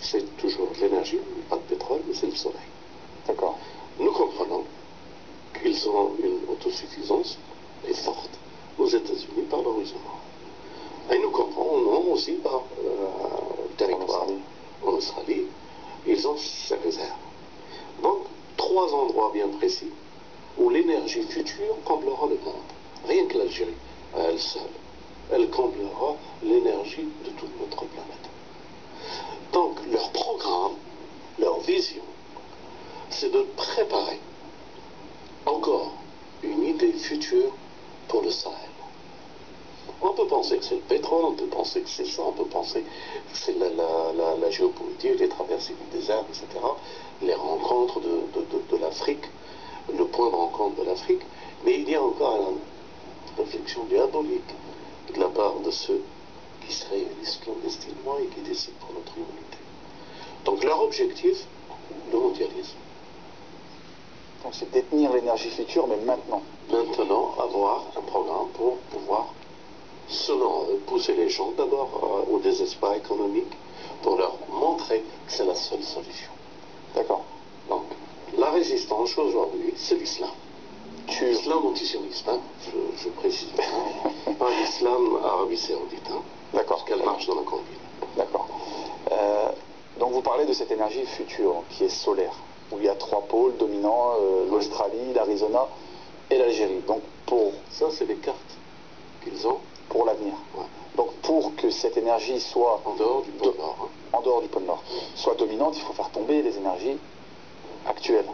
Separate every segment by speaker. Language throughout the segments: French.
Speaker 1: c'est toujours l'énergie, pas de pétrole, mais c'est le soleil.
Speaker 2: D'accord.
Speaker 1: Nous comprenons qu'ils ont une autosuffisance et forte aux États-Unis par l'horizon nord. Et nous comprenons aussi par le territoire en Australie, ils ont ces réserves. Donc, trois endroits bien précis où l'énergie future comblera le monde. Rien que l'Algérie, à elle seule, elle comblera l'énergie de toute notre planète. Donc, leur programme, leur vision, c'est de préparer encore une idée future pour le Sahel. On peut penser que c'est le pétrole, on peut penser que c'est ça, on peut penser que c'est la géopolitique, les traversées du désert, etc. Les rencontres de l'Afrique, le point de rencontre de l'Afrique. Mais il y a encore une réflexion diabolique de la part de ceux qui se réalisent clandestinement et qui décident pour notre humanité. Donc leur objectif, le mondialisme.
Speaker 2: Donc c'est détenir l'énergie future, mais maintenant.
Speaker 1: Maintenant, avoir un programme pour pouvoir, selon eux, pousser les gens d'abord au désespoir économique, pour leur montrer que c'est la seule solution.
Speaker 2: D'accord.
Speaker 1: Donc, la résistance aujourd'hui, c'est l'islam. L'islam antisioniste, hein, je précise. Pas l'islam Arabie Saoudite, hein,
Speaker 2: d'accord,
Speaker 1: parce qu'elle marche dans la conduite.
Speaker 2: D'accord. Donc vous parlez de cette énergie future qui est solaire, où il y a trois pôles dominants, l'Australie, l'Arizona et l'Algérie. Donc pour...
Speaker 1: Ça, c'est les cartes qu'ils ont.
Speaker 2: Pour l'avenir.
Speaker 1: Ouais.
Speaker 2: Donc pour que cette énergie soit...
Speaker 1: En dehors du pôle Nord. Hein.
Speaker 2: En dehors du pôle Nord. Soit dominante, il faut faire tomber les énergies actuelles.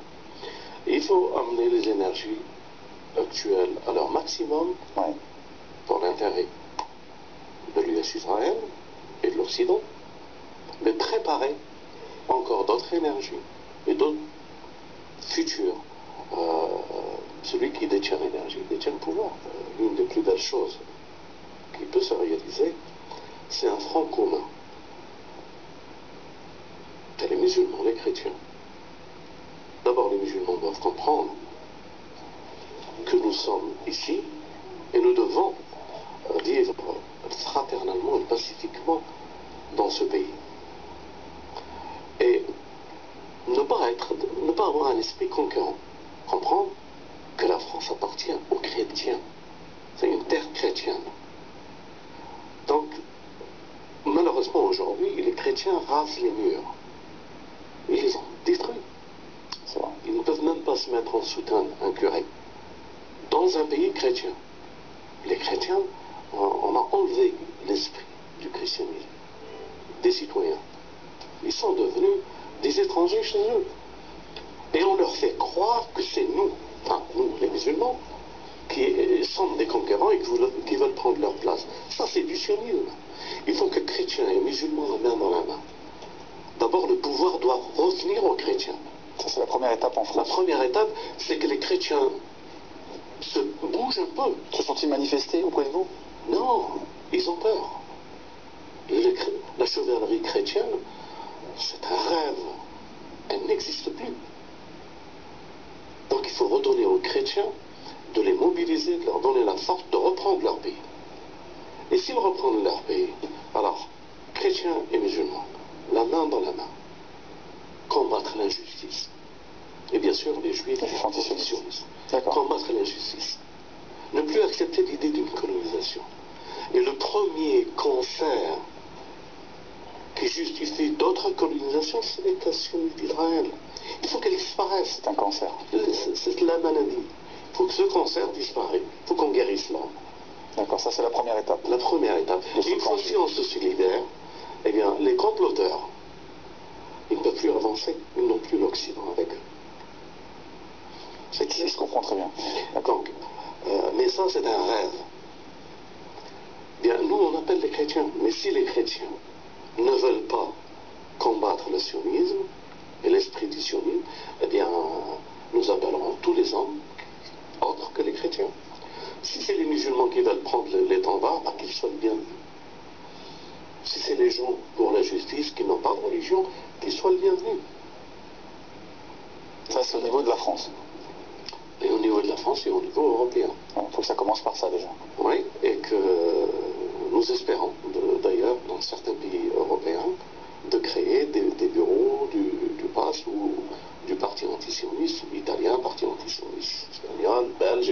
Speaker 1: Il faut amener les énergies actuelles à leur maximum,
Speaker 2: ouais,
Speaker 1: pour l'intérêt de l'US Israël et de l'Occident, mais préparer encore d'autres énergies et d'autres futurs. Celui qui détient l'énergie détient le pouvoir. L'une des plus belles choses qui peut se réaliser, c'est un front commun. C'est les musulmans, les chrétiens. D'abord, les musulmans doivent comprendre que nous sommes ici et nous devons vivre fraternellement et pacifiquement dans ce pays. Et ne pas avoir un esprit conquérant. Comprendre que la France appartient aux chrétiens. C'est une terre chrétienne. Donc, malheureusement aujourd'hui, les chrétiens rasent les murs. Ils les ont détruits. Ils ne peuvent même pas se mettre en soutane un curé. Dans un pays chrétien. Les chrétiens, on a enlevé l'esprit du christianisme. Des citoyens. Ils sont devenus des étrangers chez eux. Et on leur fait croire que c'est nous, enfin nous les musulmans, qui sommes des conquérants et qui veulent prendre leur place. Ça c'est du sionisme. Il faut que chrétiens et musulmans la main dans la main. D'abord le pouvoir doit revenir aux chrétiens.
Speaker 2: Ça c'est la première étape en France.
Speaker 1: La première étape, c'est que les chrétiens se bougent un peu.
Speaker 2: Se sont-ils manifestés auprès de vous?
Speaker 1: Non, ils ont peur. La chevalerie chrétienne, c'est un rêve. Elle n'existe plus. Donc il faut redonner aux chrétiens, de les mobiliser, de leur donner la force de reprendre leur pays. Et s'ils reprennent leur pays, alors, chrétiens et musulmans, la main dans la main, combattre l'injustice. Et bien sûr, les juifs antisionistes. Combattre l'injustice. Ne plus accepter l'idée d'une colonisation. Et le premier cancer qui justifie d'autres colonisations, c'est l'État sioniste d'Israël. Il faut qu'elle disparaisse.
Speaker 2: C'est un cancer.
Speaker 1: C'est la maladie. Il faut que ce cancer disparaisse. Il faut qu'on guérisse l'homme.
Speaker 2: D'accord, ça c'est la première étape.
Speaker 1: La première étape. Une fois si on se solidaire, eh bien, les comploteurs, ils ne peuvent plus avancer. Ils n'ont plus l'Occident avec eux.
Speaker 2: C'est clair. Je comprends très bien.
Speaker 1: Donc, mais ça c'est un rêve. Bien, nous on appelle les chrétiens. Mais si les chrétiens ne veulent pas combattre le sionisme et l'esprit du sionisme, eh bien, nous appellerons tous les hommes autres que les chrétiens. Si c'est les musulmans qui veulent prendre l'étendard, bah, qu'ils soient bienvenus. Si c'est les gens pour la justice qui n'ont pas de religion, qu'ils soient les bienvenus.
Speaker 2: Ça, c'est au niveau de la France.
Speaker 1: Et au niveau de la France et au niveau européen.
Speaker 2: Il faut que ça commence par ça déjà.
Speaker 1: Oui, et que nous espérons, d'ailleurs, dans certains pays européens, de créer des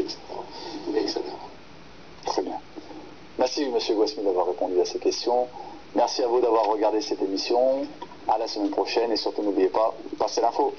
Speaker 1: etc. etc.
Speaker 2: Très bien. Merci M. Gouasmi d'avoir répondu à ces questions. Merci à vous d'avoir regardé cette émission. À la semaine prochaine et surtout n'oubliez pas, passez l'info.